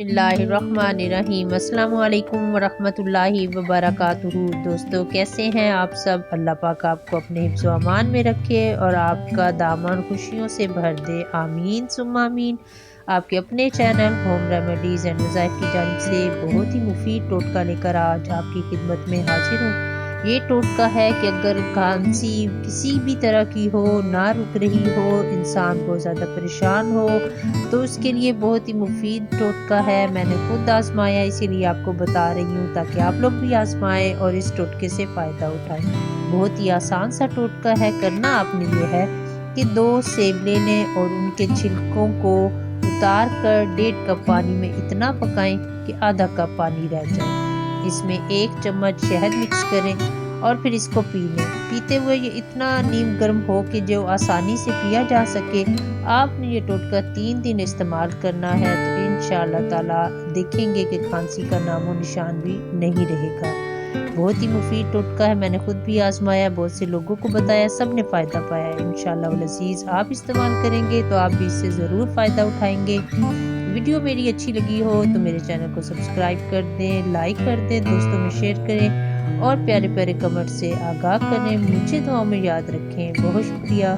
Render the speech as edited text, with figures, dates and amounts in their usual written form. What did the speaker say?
बिस्मिल्लाहिर्रहमानिर्रहीम। अस्सलामु अलैकुम वरहमतुल्लाहि वबरकातुहू। दोस्तों, कैसे हैं आप सब? अल्लाह पाक आपको अपने हिफ्ज़ व अमान में रखे और आपका दामन खुशियों से भर दे, आमीन सुम्मा आमीन। आपके अपने चैनल होम रेमेडीज़ एंड वज़ाइफ की जानिब से बहुत ही मुफीद टोटका लेकर आज आपकी खिदमत में हाजिर हूँ। ये टोटका है कि अगर खांसी किसी भी तरह की हो, ना रुक रही हो, इंसान बहुत ज़्यादा परेशान हो, तो उसके लिए बहुत ही मुफीद टोटका है। मैंने खुद आजमाया, इसीलिए आपको बता रही हूँ ताकि आप लोग भी आजमाएं और इस टोटके से फ़ायदा उठाएं। बहुत ही आसान सा टोटका है। करना आपने ये है कि 2 सेब लेने और उनके छिलकों को उतार कर 1.5 कप पानी में इतना पकाएं कि आधा कप पानी रह जाए। इसमें 1 चम्मच शहद मिक्स करें और फिर इसको पी लें। पीते हुए ये इतना नीम गर्म हो कि जो आसानी से पिया जा सके। आपने ये टोटका 3 दिन इस्तेमाल करना है तो इंशाअल्लाह ताला देखेंगे कि खांसी का नामो निशान भी नहीं रहेगा। बहुत ही मुफीद टोटका है। मैंने खुद भी आजमाया, बहुत से लोगों को बताया, सब ने फ़ायदा पाया। इंशाअल्लाह वल अज़ीज़ आप इस्तेमाल करेंगे तो आप भी इससे ज़रूर फ़ायदा उठाएंगे। वीडियो मेरी अच्छी लगी हो तो मेरे चैनल को सब्सक्राइब कर दें, लाइक कर दें, दोस्तों में शेयर करें और प्यारे प्यारे कमेंट से आगाह करें। मुझे दुआओं में याद रखें। बहुत शुक्रिया।